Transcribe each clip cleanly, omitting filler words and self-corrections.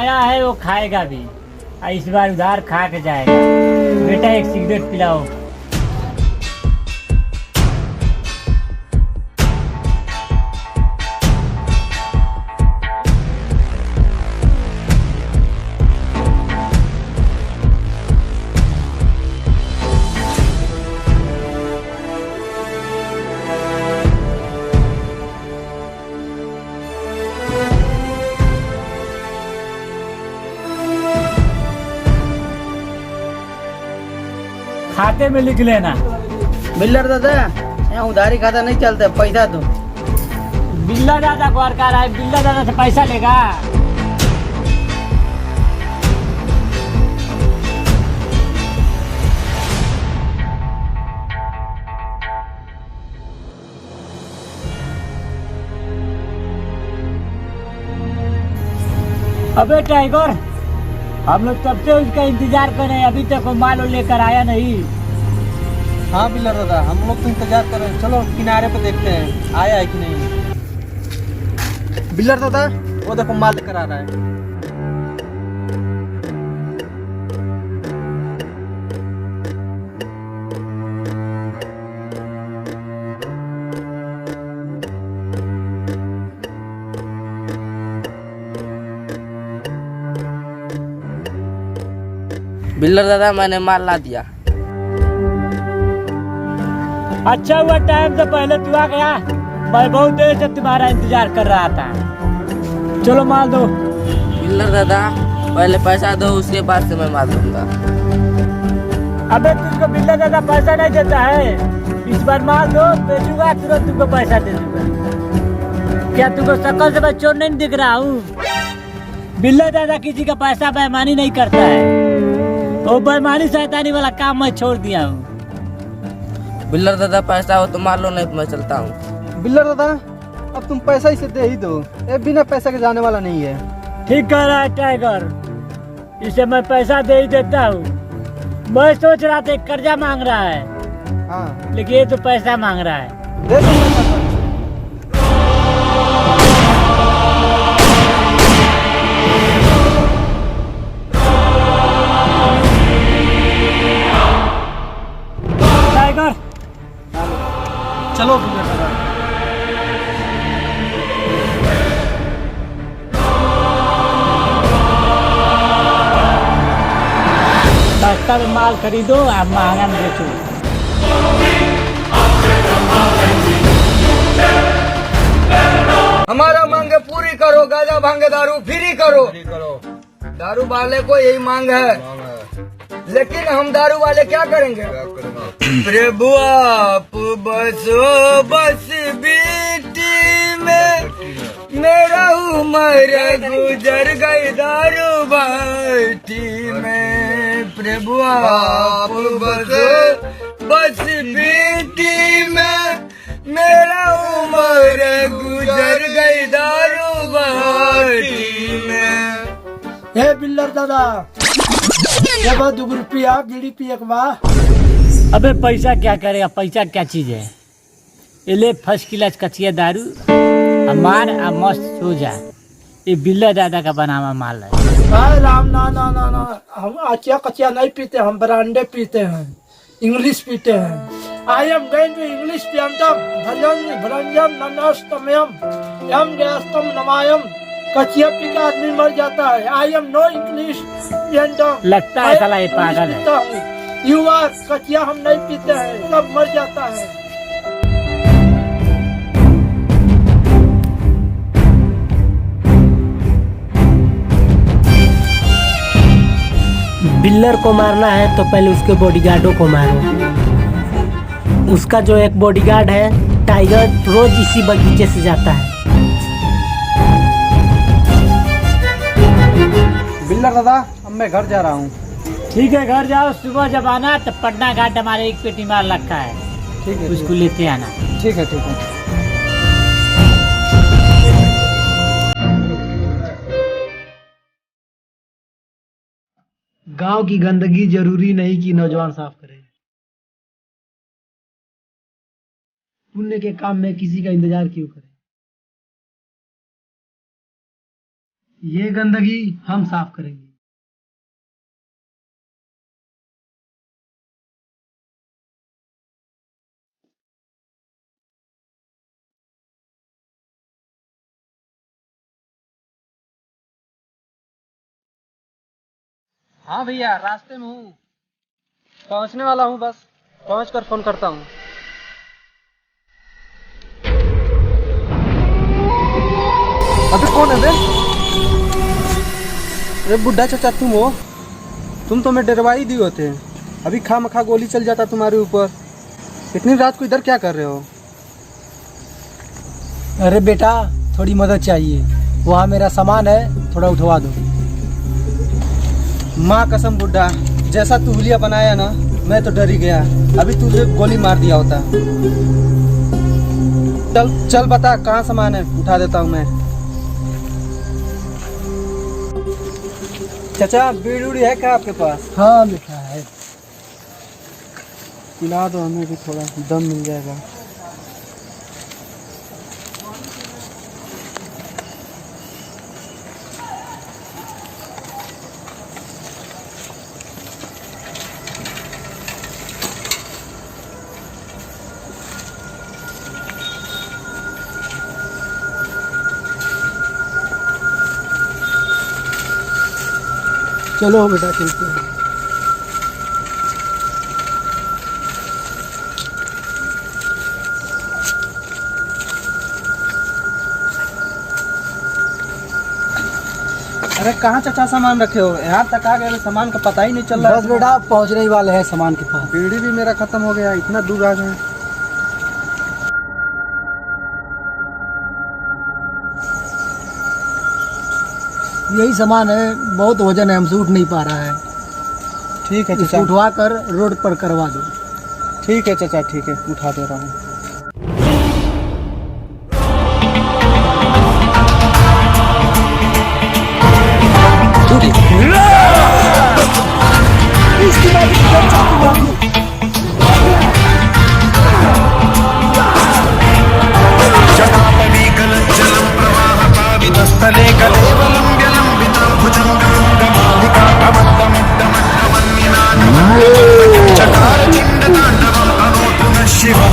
आया है वो खाएगा भी, और इस बार उधार खा के जाएगा। बेटा एक सिगरेट पिलाओ। खाते में लिख लेना। बिल्डर दादा यहाँ उधारी खाता नहीं चलता, पैसा दो। बिल्ला दादा को हरका रहा है, बिल्ला दादा से पैसा लेगा। अबे टाइगर, हम लोग तब से उसका इंतजार कर रहे हैं, अभी तक वो माल लेकर आया नहीं। हाँ बिल्डर दादा हम लोग तो इंतजार कर रहे हैं, चलो किनारे पे देखते हैं आया है कि नहीं। बिल्डर दादा वो देखो माल लेकर आ रहा है। बिल्डर दादा मैंने माल ला दिया। अच्छा हुआ टाइम से पहले तू आ गया, मैं बहुत देर से तुम्हारा इंतजार कर रहा था। चलो माल दो। बिल्डर दादा पहले पैसा दो, उसके बाद से मैं माल दूंगा। अबे तुझको बिल्ला दादा पैसा नहीं देता है, इस बार माल दो, बेचूंगा तुरंत तुमको पैसा दे दूंगा। क्या तुमको शक्ल से मैं चोर नहीं दिख रहा हूँ? बिल्ला दादा किसी का पैसा बेईमानी नहीं करता है, वो बेईमानी शैतानी वाला काम मैं छोड़ दिया हूँ। बिल्डर दादा पैसा हो तो मार लो, नहीं तो मैं चलता हूँ। बिल्डर दादा अब तुम पैसा इसे दे ही दो, ये बिना पैसा के जाने वाला नहीं है। ठीक कह रहा है टाइगर, इसे मैं पैसा दे ही देता हूँ। मैं सोच रहा था कर्जा मांग रहा है, हाँ लेकिन ये तो पैसा मांग रहा है। दे दो पैसा। टाइगर चलो बिल्डर दादा। सस्ता में माल खरीदो आप महंगा में बेचो। हमारा मांगे पूरी करो, गाजा भांगे दारू फ्री करो। दारू वाले को यही मांग है, लेकिन हम दारू वाले क्या करेंगे? प्रभु आप बसो बस बेटी में, मेरा उम्र गुजर गई दारू बाटी में। प्रभु आप बसो बस बेटी में, मेरा उम्र गुजर गई दारू बाटी में। हे बिल्डर दादा जब 2 रुपया बीड़ी पिए के बा। अबे पैसा क्या करेगा, पैसा क्या चीज है? ये ले फर्स्ट क्लास कचिया दारू, मार अब मस्त सो जा। ये बिल्ला दादा का बनावा माल है। हाय राम, ना ना ना ना, हम आचिया कचिया नहीं पीते, हम ब्रांडे पीते हैं, इंग्लिश पीते हैं। I am going to English पियंतम भजन भरंजम नमस्तमयम यम गैस्तम नमायम। कचिया पी के आदमी मर जाता है। आई एम नो इंग्लिश पियंतम। लगता है साला ये पागल है। यू आर कचिया हम नहीं पीते हैं, सब मर जाता है। बिल्लर को मारना है तो पहले उसके बॉडीगार्डों को मारो। उसका जो एक बॉडीगार्ड है टाइगर, रोज इसी बगीचे से जाता है। बिल्डर दादा अब मैं घर जा रहा हूँ। ठीक है घर जाओ, सुबह जब आना तब पटना घाट हमारे एक पेटी माल रखा है, ठीक है उसको लेते आना। ठीक है ठीक है। गांव की गंदगी जरूरी नहीं कि नौजवान साफ करे। पुण्य के काम में किसी का इंतजार क्यों करे? ये गंदगी हम साफ करेंगे। हाँ भैया, रास्ते में हूँ, पहुँचने वाला हूँ, बस पहुँच कर फोन करता हूँ। अबे कौन है बे? अरे बुड्ढा चाचा तुम हो? तुम तो मैं डरवा ही दी होते। अभी खामखा गोली चल जाता तुम्हारे ऊपर। इतनी रात को इधर क्या कर रहे हो? अरे बेटा, थोड़ी मदद चाहिए। वहाँ मेरा सामान है, थोड़ा उठवा दो। माँ कसम बुड्ढा, जैसा तू हुलिया बनाया ना, मैं तो डर ही गया। अभी तुझे गोली मार दिया होता। चल चल बता कहाँ सामान है, उठा देता हूँ मैं। चाचा बीड़ी उड़ी है क्या आपके पास? हाँ बेटा है। पिला दो हमें भी, थोड़ा दम मिल जाएगा। चलो बेटा चलते हैं। अरे कहाँ चाचा सामान रखे हो? यहाँ तक आ गए, सामान का पता ही नहीं चल रहा। बस बेटा पहुँचने ही वाले हैं सामान के पास। बीड़ी भी मेरा खत्म हो गया, इतना दूर आ गए। यही सामान है, बहुत वजन है, हमसे उठ नहीं पा रहा है। ठीक है इसको चाचा। उठवा कर रोड पर करवा दो। ठीक है चाचा, ठीक है, उठा दे रहा हूँ। स्थले कलेवलं व्यलम्बितं भुजङ्गमालिका चकार चिण्डताण्डवं करोतु नः शिवं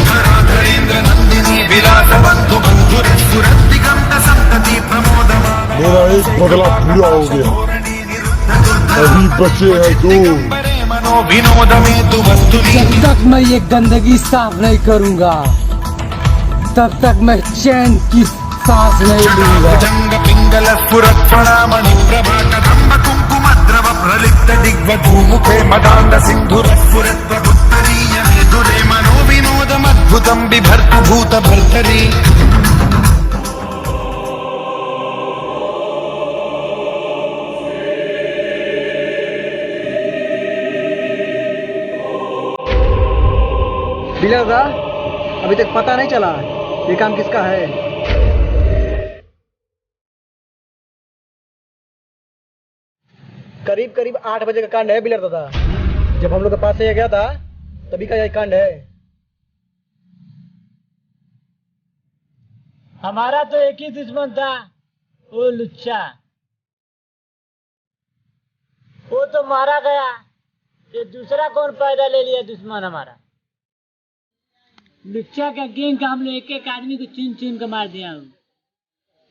धराधरेन्द्रनन्दिनी विलासबन्धु बन्धुरस्फुरद्दिगन्त सन्तति प्रमोदमान। मेरा एक पगला पूरा हो गया, अभी बचे हैं दो। विनोद में तु वस्तुनि। जब तक मैं ये गंदगी साफ नहीं करूंगा, तब तक मैं चैन की सांस नहीं लूंगा। जंग पिंगल स्फुरत् प्रणामणि प्रभा कदम्ब कुङ्कुमद्रव प्रलिप्त दिग्वधूमुखे मदान्ध सिन्धुर स्फुरत् प्रभुत्तरीय मेधुरे मनो विनोदमद्भुतं बिभर्तु भूत भर्तरी। बिलर दा, अभी तक पता नहीं चला ये काम किसका है। करीब करीब 8 बजे का कांड है बिलर दादा। जब हम लोग के पास से ये गया था, तभी का यही कांड है। हमारा तो एक ही दुश्मन था, वो लुच्चा। वो तो मारा गया, ये दूसरा कौन पैदा ले लिया दुश्मन हमारा। लुच्चा का गैंग का हम लोग एक एक आदमी को चुन चुन कर मार दिया हूँ।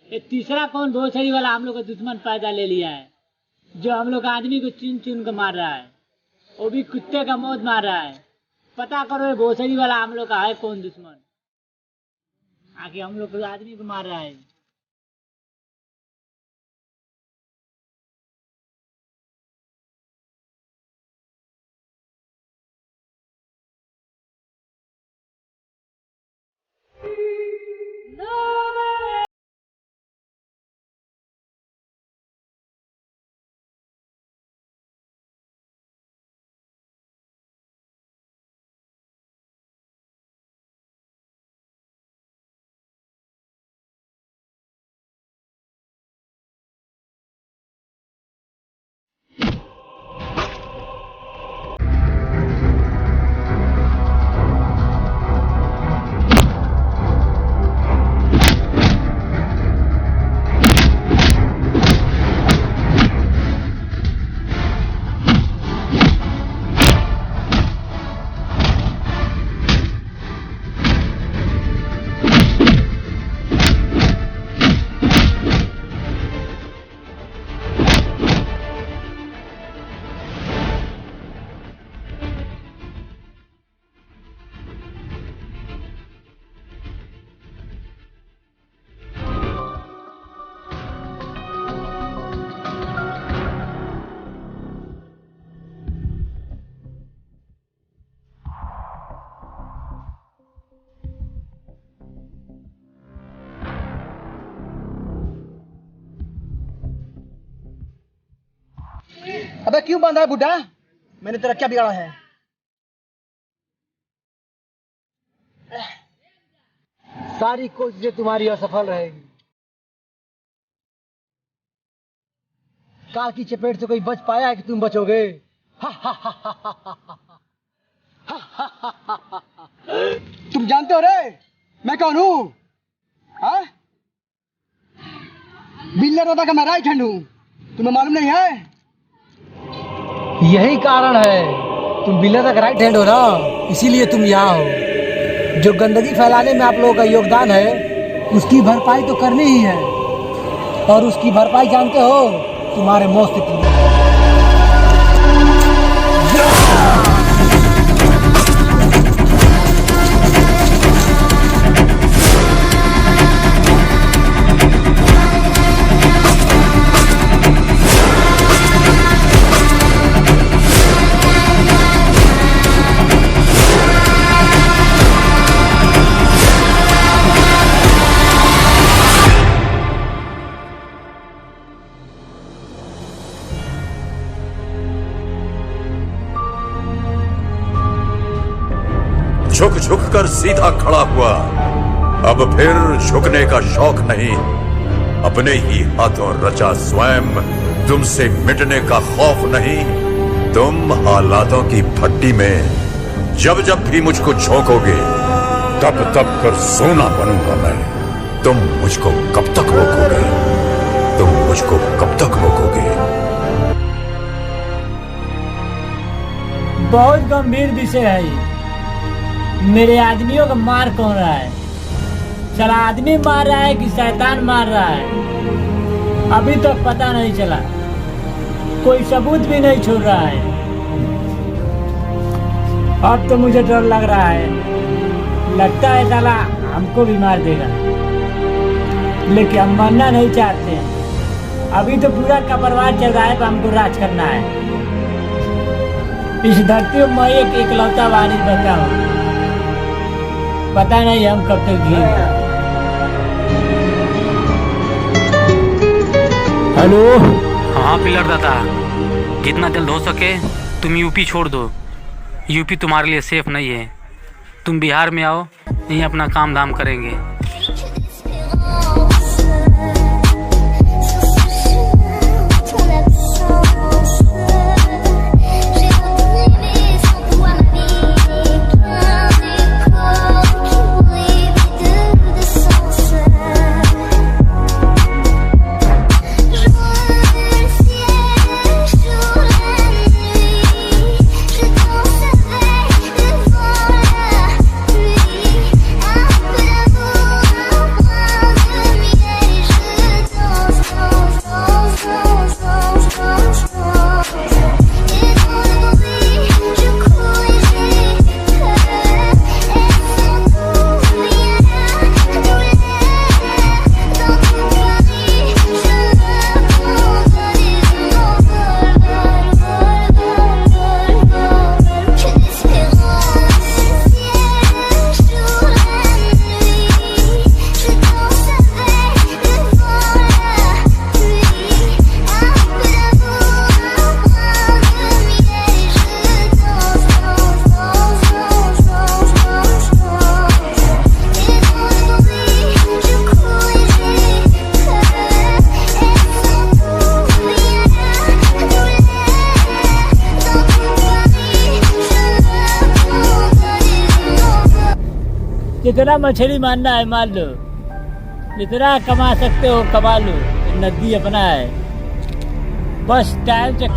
ये तीसरा कौन भोसड़ी वाला हम लोग का दुश्मन पैदा ले लिया है, जो हम लोग आदमी को चुन चुन कर मार रहा है, वो भी कुत्ते का मौत मार रहा है। पता करो ये भोसड़ी वाला हम लोग का है कौन दुश्मन, आके हम लोग को आदमी को मार रहा है। अबे क्यों बांधा है बुड्ढा? मैंने तेरा क्या बिगाड़ा है? सारी कोशिशें तुम्हारी असफल रहेगी। कार की चपेट से कोई बच पाया है कि तुम बचोगे? तुम जानते हो रे मैं कौन हूँ? हाँ? बिल्लर दादा का मैं राइट हैंड हूँ, तुम्हें मालूम नहीं है? यही कारण है, तुम बिल्लर दादा का राइट हैंड हो ना, इसीलिए तुम यहाँ हो। जो गंदगी फैलाने में आप लोगों का योगदान है, उसकी भरपाई तो करनी ही है। और उसकी भरपाई जानते हो? तुम्हारे मौत से की। झुक झुक कर सीधा खड़ा हुआ, अब फिर झुकने का शौक नहीं, अपने ही हाथों रचा स्वयं, तुमसे मिटने का खौफ नहीं। तुम हालातों की भट्टी में जब जब भी मुझको झोंकोगे, तब तब कर सोना बनूंगा मैं। तुम मुझको कब तक रोकोगे? तुम मुझको कब तक रोकोगे? बहुत गंभीर विषय है ये। मेरे आदमियों को मार कौन रहा है? चला आदमी मार रहा है कि शैतान मार रहा है? अभी तक पता नहीं चला, कोई सबूत भी नहीं छोड़ रहा है। अब तो मुझे डर लग रहा है, लगता है साला हमको भी मार देगा, लेकिन हम मरना नहीं चाहते। अभी तो पूरा का परिवार चल रहा है, हमको राज करना है। इस धरती में मैं एक इकलौता वारिस बचा हूँ, पता नहीं हम कब तक जिएंगे। हेलो। हाँ पिलर दादा, जितना जल्द हो सके तुम यूपी छोड़ दो। यूपी तुम्हारे लिए सेफ नहीं है। तुम बिहार में आओ, यहीं अपना काम धाम करेंगे। जितना मछली मारना है मार लो, जितना कमा सकते हो कमा लो, नदी अपना है, बस टाइम से